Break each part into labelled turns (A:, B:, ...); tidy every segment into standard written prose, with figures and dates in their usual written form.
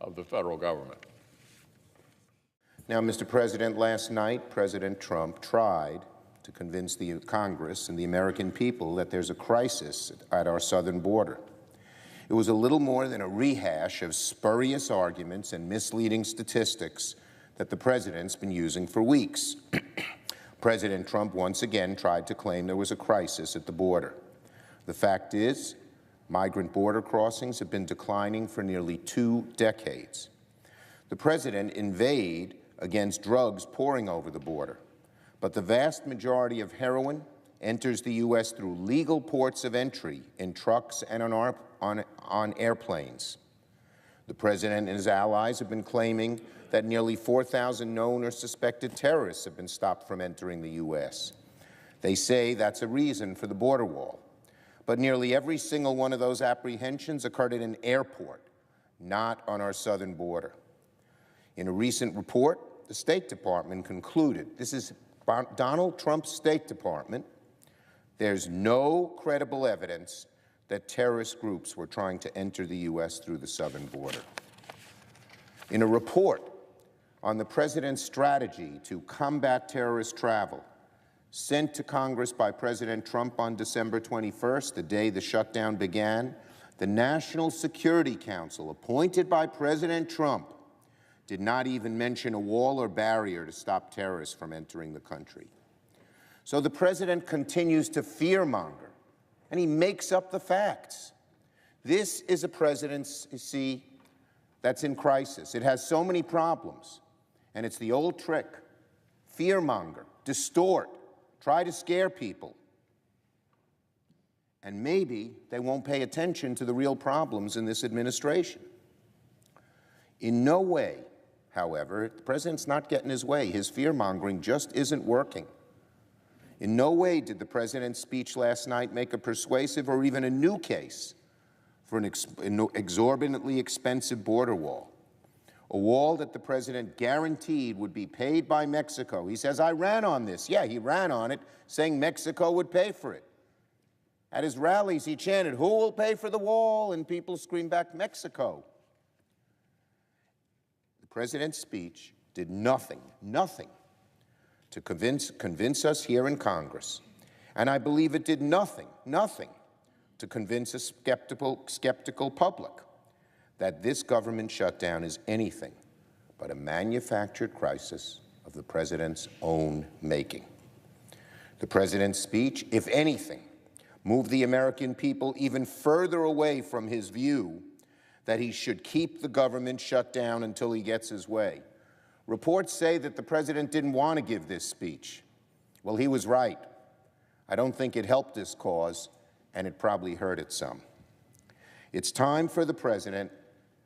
A: of the federal government.
B: Now, Mr. President, last night, President Trump tried to convince the Congress and the American people that there's a crisis at our southern border. It was a little more than a rehash of spurious arguments and misleading statistics that the president's been using for weeks. President Trump once again tried to claim there was a crisis at the border. The fact is, migrant border crossings have been declining for nearly 2 decades. The president inveighed against drugs pouring over the border, but the vast majority of heroin enters the U.S. through legal ports of entry in trucks and on airplanes. The president and his allies have been claiming that nearly 4,000 known or suspected terrorists have been stopped from entering the U.S. They say that's a reason for the border wall. But nearly every single one of those apprehensions occurred at an airport, not on our southern border. In a recent report, the State Department concluded, this is Donald Trump's State Department, there's no credible evidence that terrorist groups were trying to enter the U.S. through the southern border. In a report on the president's strategy to combat terrorist travel, sent to Congress by President Trump on December 21st, the day the shutdown began, the National Security Council, appointed by President Trump, did not even mention a wall or barrier to stop terrorists from entering the country. So the president continues to fearmonger, and he makes up the facts. This is a presidency that's in crisis. It has so many problems, and it's the old trick: fearmonger, distort, try to scare people. And maybe they won't pay attention to the real problems in this administration. In no way, however, the president's not getting his way. His fear-mongering just isn't working. In no way did the president's speech last night make a persuasive or even a new case for an exorbitantly expensive border wall, a wall that the president guaranteed would be paid by Mexico. He says, I ran on this. Yeah, he ran on it, saying Mexico would pay for it. At his rallies, he chanted, who will pay for the wall? And people screamed back, Mexico. The president's speech did nothing to convince us here in Congress. And I believe it did nothing to convince a skeptical public that this government shutdown is anything but a manufactured crisis of the president's own making. The president's speech, if anything, moved the American people even further away from his view that he should keep the government shut down until he gets his way. Reports say that the president didn't want to give this speech. Well, he was right. I don't think it helped his cause, and it probably hurt it some. It's time for the president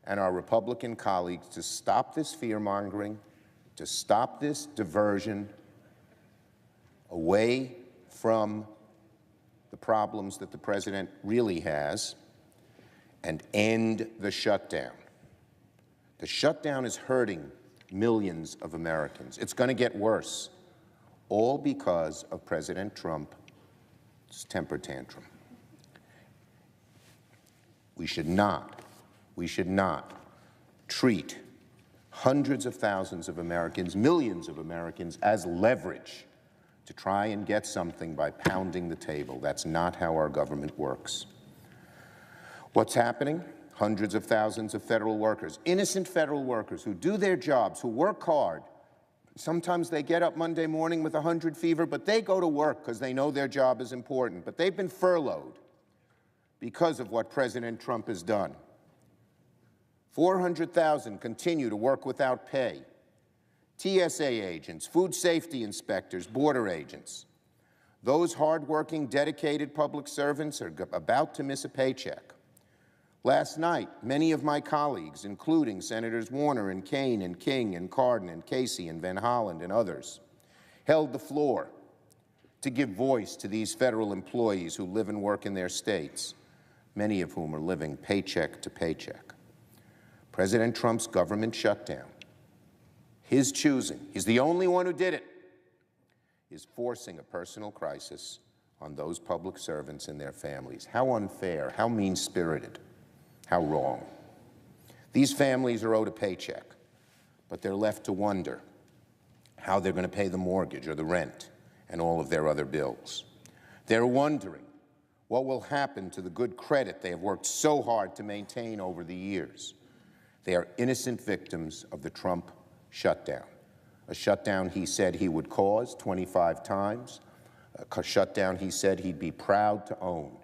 B: and our Republican colleagues to stop this fear-mongering, to stop this diversion away from the problems that the president really has, and end the shutdown. The shutdown is hurting millions of Americans. It's going to get worse, all because of President Trump's temper tantrum. We should not treat hundreds of thousands of Americans, millions of Americans, as leverage to try and get something by pounding the table. That's not how our government works. What's happening? Hundreds of thousands of federal workers, innocent federal workers who do their jobs, who work hard. Sometimes they get up Monday morning with 100 fever, but they go to work because they know their job is important. But they've been furloughed because of what President Trump has done. 400,000 continue to work without pay. TSA agents, food safety inspectors, border agents. Those hardworking, dedicated public servants are about to miss a paycheck. Last night, many of my colleagues, including Senators Warner and Kaine and King and Cardin and Casey and Van Hollen and others, held the floor to give voice to these federal employees who live and work in their states, many of whom are living paycheck to paycheck. President Trump's government shutdown, his choosing, he's the only one who did it, is forcing a personal crisis on those public servants and their families. How unfair, how mean-spirited, how wrong. These families are owed a paycheck, but they're left to wonder how they're going to pay the mortgage or the rent and all of their other bills. They're wondering what will happen to the good credit they have worked so hard to maintain over the years. They are innocent victims of the Trump shutdown, a shutdown he said he would cause 25 times, a shutdown he said he'd be proud to own.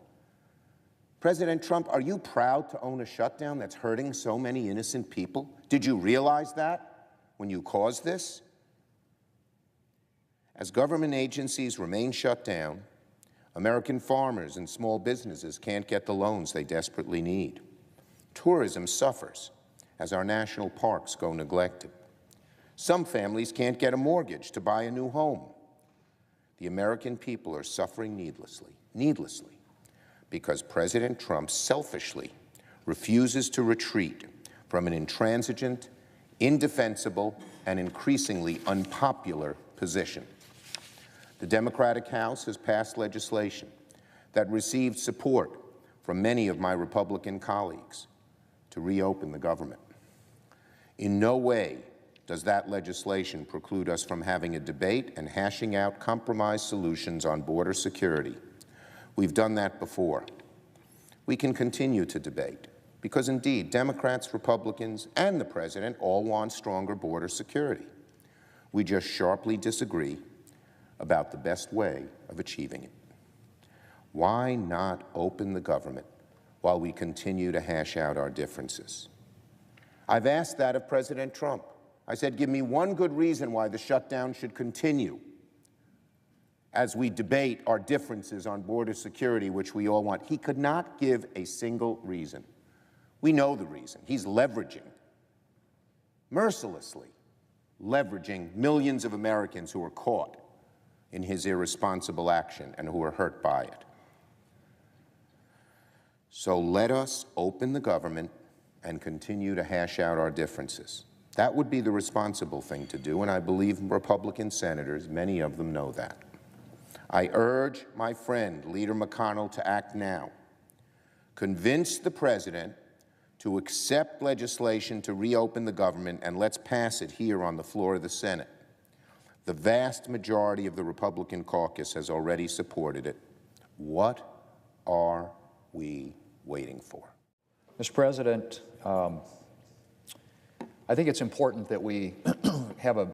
B: President Trump, are you proud to own a shutdown that's hurting so many innocent people? Did you realize that when you caused this? As government agencies remain shut down, American farmers and small businesses can't get the loans they desperately need. Tourism suffers as our national parks go neglected. Some families can't get a mortgage to buy a new home. The American people are suffering needlessly, because President Trump selfishly refuses to retreat from an intransigent, indefensible, and increasingly unpopular position. The Democratic House has passed legislation that received support from many of my Republican colleagues to reopen the government. In no way does that legislation preclude us from having a debate and hashing out compromise solutions on border security. We've done that before. We can continue to debate because, indeed, Democrats, Republicans, and the President all want stronger border security. We just sharply disagree about the best way of achieving it. Why not open the government while we continue to hash out our differences? I've asked that of President Trump. I said, give me one good reason why the shutdown should continue as we debate our differences on border security, which we all want. He could not give a single reason. We know the reason. He's leveraging, mercilessly leveraging millions of Americans who are caught in his irresponsible action and who are hurt by it. So let us open the government and continue to hash out our differences. That would be the responsible thing to do, and I believe Republican senators, many of them, know that. I urge my friend, Leader McConnell, to act now. Convince the President to accept legislation to reopen the government, and let's pass it here on the floor of the Senate. The vast majority of the Republican caucus has already supported it. What are we waiting for?
A: Mr. President, I think it's important that we have a